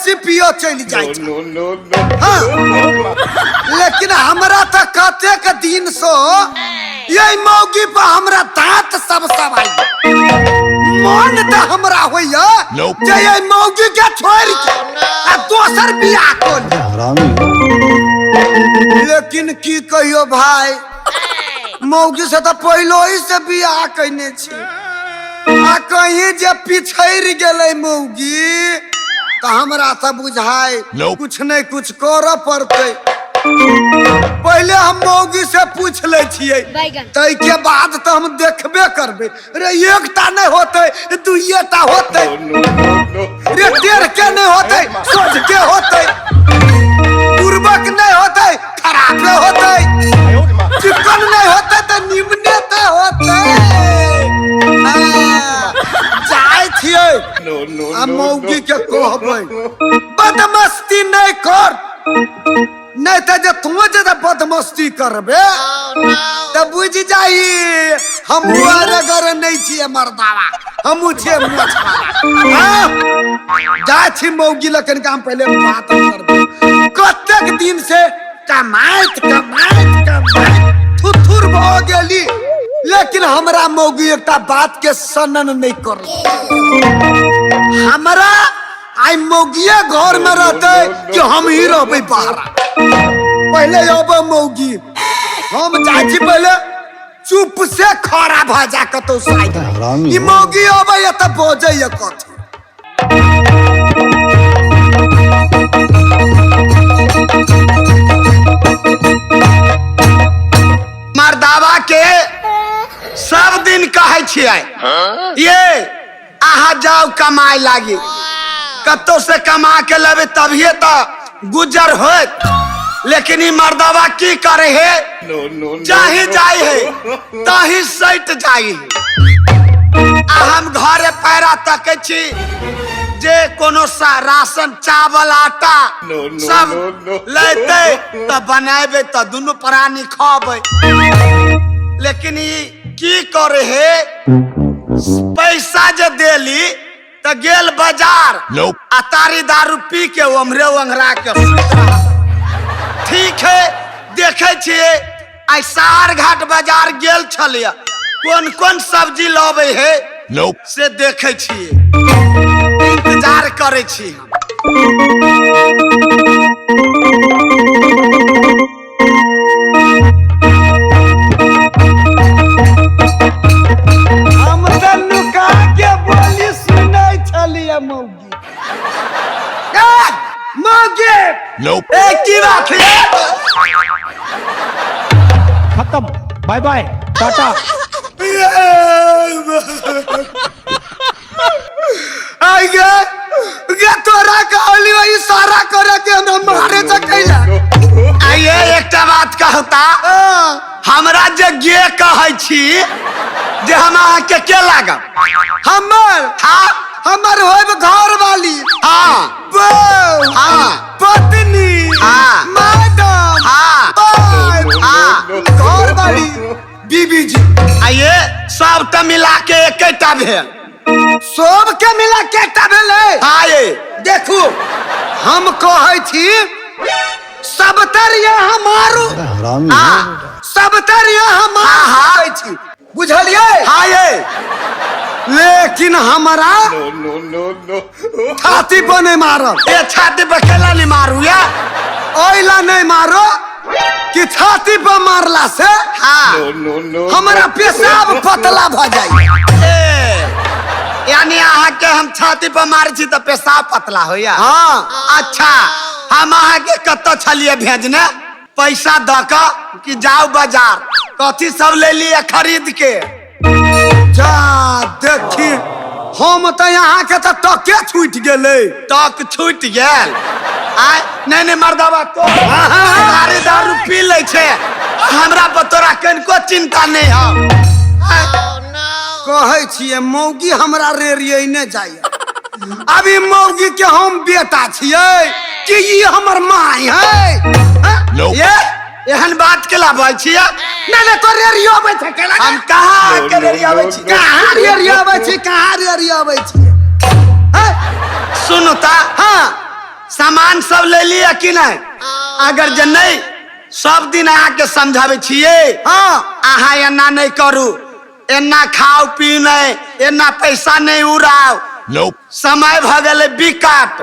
बेसी पियो चल जाए हाँ। लेकिन हमरा तो कते के दिन सो ये मौगी पर हमरा दांत सब आई मन तो हमरा होइया जे ये मौगी के छोड़ के आ दोसर बियाह कर। लेकिन की कहियो भाई मौगी से तो पहलो ही से बियाह कइने छी आ कहीं जे पिछड़ गेलै मौगी तो हमरा तो बुझाए कुछ नहीं कुछ कर पड़ते। पहले हम मौगी से पूछ ले छिए तै के बाद तो हम देखबे करबे रे एकटा नहीं होते दुइटा होते रे टेढ़ के नहीं होते सोच के होते पूर्वक नहीं होते खराबे होते चिकन नहीं होते तो निम्ने तो होते। जाए छिए आ मौगी के कहबै बदमस्ती नहीं कर नहीं तो जे तुम ज्यादा बदमस्ती करबे तो बुझ जाई हम अगर नहीं छिए मर्दावा हम छिए मछवारा। जा छी मौगी लखन के हम पहले बात करबे कतेक दिन से कमाइत थुथुर भ गेली लेकिन हमरा मौगी एकटा बात के सनन नहीं कर। हमरा आई मौगिया घर में रहते कि हम ही रहबे बाहर। पहले अब मौगी हम जाई पहले चुप से खड़ा भ जा कतो साइड ई मौगी अब ये त बोझे ये कथी मर्दावा के सब दिन कहे छिए ये आहा जाओ कमाए लागी कतो से कमा के लेबे तभिए तो गुजर होत। लेकिन ई मर्दावा की करे है चाहे जाए है ताही सट जाए हम घरे पैरा तक छी जे कोनो सा राशन चावल आटा सब लेते तो बनाबे तो दुनु प्राणी खाबे। लेकिन ई की करे है पैसा जे देली तो गेल बाजार अतारी दारू पी के उमरे उंगरा के ठीक है देखे छिए आई सार घाट बाजार गेल छलिया कौन कौन सब्जी लाबे है से देखे छिए इंतजार करे छी हम नुका के बोली सुनै छलिया मौगी मौगी एक की बात है खत्म बाय बाय टाटा। आई गे तोरा कहली वही सारा करे के हम मारे सकैला। आइए एकटा बात कहता हमरा जे गे कहै छी जे हम अहाँ के लागब हमर हाँ हमर होब घर वाली हाँ हाँ पत्नी हाँ मैडम हाँ घर वाली बीबी जी। आइए सबटा मिला के एकटा भेल सब के मिला के एकटा भेल आइए देखू हम कहै छी सब तरिया हमारू सब तरिया हम छी बुझलिए हाय। लेकिन हमारा छाती पर नहीं मारो ये छाती पर केला नहीं मारू या ओइला नहीं मारो कि छाती पर मारला से हाँ हमारा पेशाब पतला भ जाए। यानी अहाँ के हम छाती पर मारे छी तो पेशाब पतला हो या हाँ। अच्छा हम अहाँ के कत छलिए भेजने पैसा द कि जाओ बाजार कथी सब ले लिए खरीद के जा देखी हम तो यहाँ के तो टके छूट गेले टक छूट गेल आय नहीं मर्दावा तो सारे दारू पी ले छे हमरा पर तोरा कनिको चिंता नहीं है कहै छिए मौगी हमरा रेरिये ने जाए। अभी मौगी के हम बेटा छिए कि ई हमर माय है ये एहन बात के लाबै छिए नहीं तो रेरियो आबै छै केला हम कहाँ के रेरियो आबै छी कहाँ रेरियो आबै छी कहाँ रेरियो आबै छी सुनो ता हाँ सामान सब ले लिया कि नहीं? अगर जे नहीं सब दिन आके समझावे छिए हाँ अहा एना नहीं करू, एना खाओ पी नहीं, एना पैसा नहीं उड़ाओ, समय भ गए बिकाट,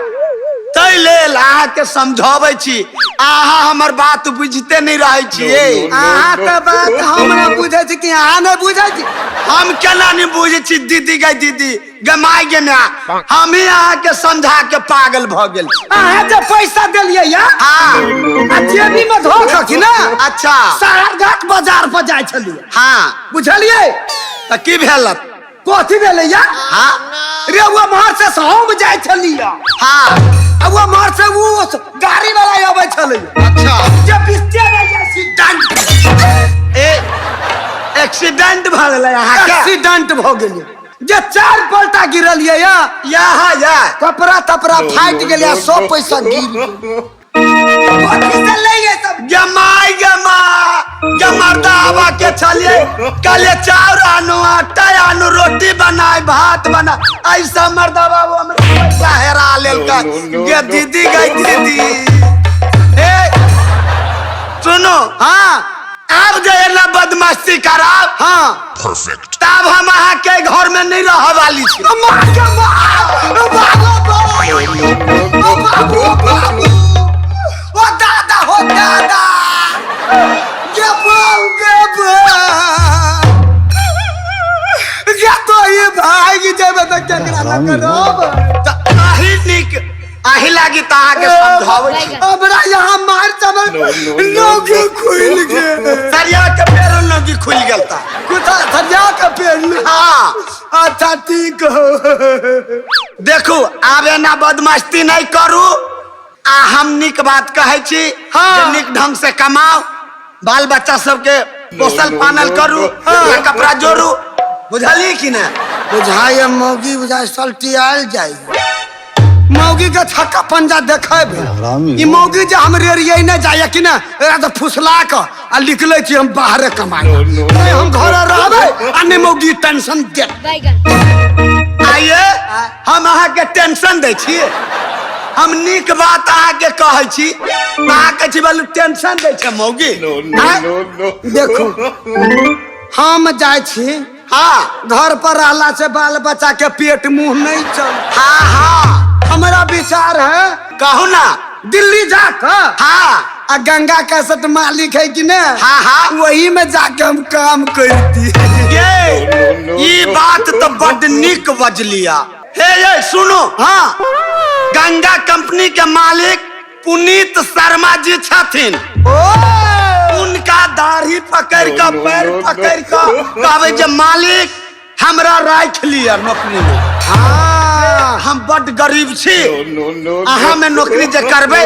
तै लेल अहा के समझावे छी। अहा हमर बात बुझते नहीं रहे छिए। अहा तो बात हमरा बुझे छी कि अहा नहीं बुझे छी। हम केना नहीं बुझे छी दीदी गई दीदी गमाई गे ना, हम ही अहा के समझा के पागल भ गेल। अहा जे पैसा देलिए या हाँ आ जेबी में धोख कि ना। अच्छा शहर घाट बाजार पर जाय छलिए हाँ बुझलिए त की भेलत? कथी भेले या हाँ रे वो महर से हम जाय छलिए हाँ अब वो महर से वो गाड़ी वाला आवे छले। अच्छा जे बिस्ते में एक्सीडेंट एक्सीडेंट भ गेलै अहा के? एक्सीडेंट भ गेलिए जे 4 पलटा गिरलिए या यहाँ या कपड़ा तपड़ा फाट गेलिए, सब पैसा गिर गेल। कथी से लइए सब गमाई गमा गमरदा आवा के चलिए कले चाउर आनु आटा आनु रोटी बनाए भात बना ऐसा मर्दा बाबू हमरा पैसा हेरा लेल का गे दीदी गई दीदी। ए सुनो हाँ अब जे ना बदमाशी कराब हाँ Perfect. तब हम अहाँ के घर में नहीं रह वाली छी। ओ दादा हो दादा गे बाऊ गे बाऊ गे तो ये भाई जेबे त केकरा न करब आही निक आही लागी त अहाँ के समझावे छी। हमरा यहाँ मार चमन नौकी खुल गे सरिया के पेरो नगी खुल गेल ता कुता सरिया के पेड़ हाँ अच्छा ठीक हो। देखू आबे ना बदमाशी नहीं करू आ हम निक बात कहे छी। हाँ। जे निक ढंग से कमाओ, बाल बच्चा सबके पोसल पानल करू, हाँ। कपड़ा जोड़ू, बुझली कि ना? बुझाए मौगी बुझाए सल्टी आयल जाए मौगी के छक्का पंजा देखेबे ई मौगी जे हम रेरिए न जाए कि ना एरा तो फुसला के आ निकले छी हम बाहर कमाए नहीं हम घर रहबे आ नहीं मौगी टेंशन दे। आइए हम अहाँ के टेंशन दे छी, हम निक बात अहाँ के कहे छी, अहाँ के छी बोलू टेंशन दे छै मौगी। देखो हम जाए छी हाँ घर पर रहला से बाल बच्चा के पेट मुंह नहीं चल। हाँ हाँ हमारा विचार है कहू ना। दिल्ली जाकर हाँ आ गंगा कैसेट मालिक है कि ना हाँ हाँ वही में जाके हम काम करती। ये बात तो बड़ निक बजलिया। हे ये सुनो हाँ गंगा कंपनी के मालिक पुनीत शर्मा जी छथिन। उनका दाढ़ी पकड़ के पैर पकड़ के कहबे जे मालिक हमरा राख लिया नौकरी में। हाँ हम बड़ गरीब छी, अहाँ में नौकरी जे करबे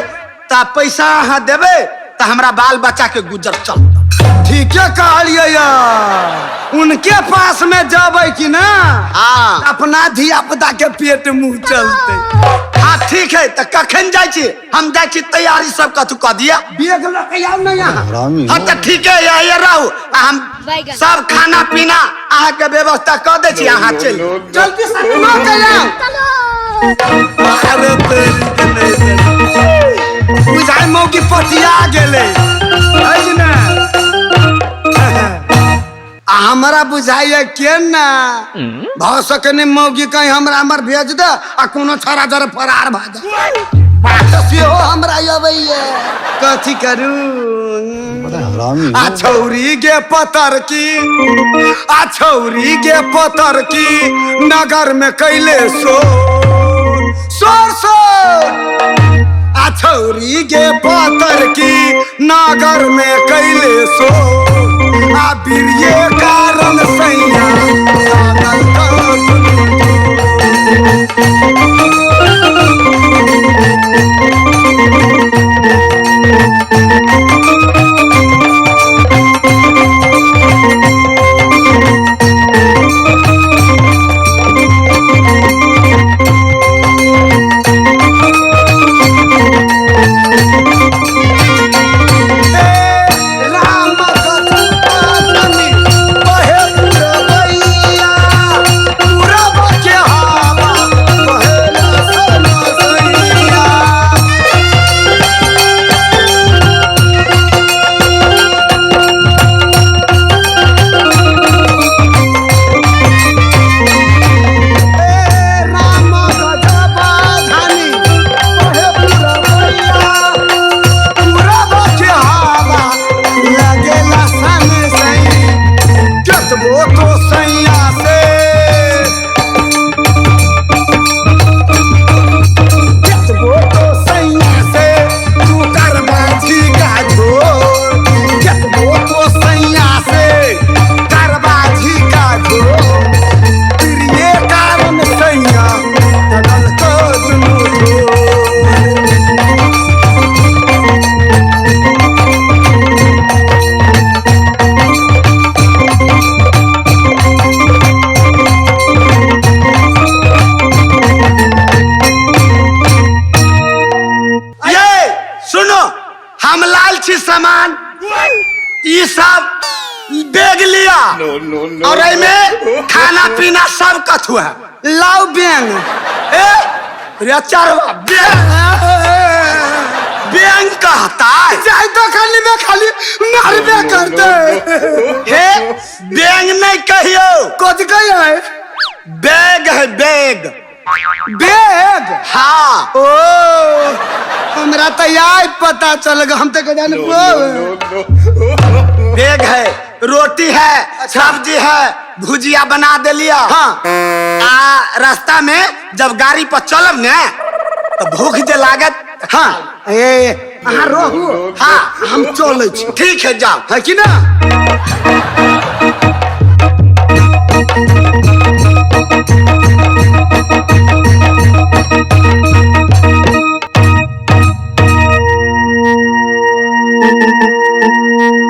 ता पैसा अहाँ देबे ता हमरा बाल बच्चा के गुजर चलता। ठीक है कहलिए यार उनके पास में जाबे कि ना हाँ अपना धिया पुता के पेट मुंह चलते। हाँ ठीक है तो कखन जाय छी? हम जाय छी तैयारी सब कथु कह दिया। बेग लके आओ ना यहाँ। हाँ तो ठीक है यही रहू, हम सब खाना पीना अहाँ के व्यवस्था कर दे छी, अहाँ चलू जल्दी से ना चलो। अरे तेरी के नहीं तेरी बुझाई मौकी पटिया गेले है कि ना हमरा बुझाइए के ना भ सकने मौगी कहीं हमरा हमर भेज दे आ कोनो छोरा जर फरार भ जा बात से हो हमरा अबैये कथी करू आ छौरी गे पतर की आ छौरी गे पतर की नगर में कैले सोर आ छौरी गे पतर की नगर में कैले आ बीरिये कारण सैया राम कथा छी सामान ये सब बैग लिया और में खाना पीना सब कथु है। लाओ बैंग रे चरवा बैंग कहता है। जाए तो खाली में खाली मारबे करते हे बैंग नहीं कहियो, कुछ कहियो है बैग है बैग। बैग। हाँ ओ हमरा तो यार पता चल गया, हम तो जाने बैग है, रोटी है, सब्जी है, भुजिया बना दे लिया। हाँ रास्ता में जब गाड़ी पर चलब ने तो भूख जे लागत। हाँ ए अहाँ रहू। हाँ हम चले छी। ठीक है जाओ, है कि ना।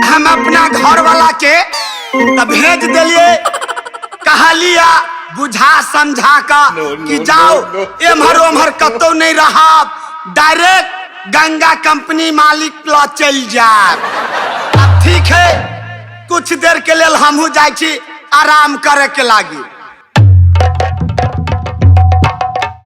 हम अपना घर वाला के तो भेज दिलिए, कहलिया बुझा समझा का कि जाओ एमहर ओमहर कतो नहीं रहा, डायरेक्ट गंगा कंपनी मालिक ला चल जाए। अब ठीक है कुछ देर के लिए हमहू जाए छी आराम करे के लागी।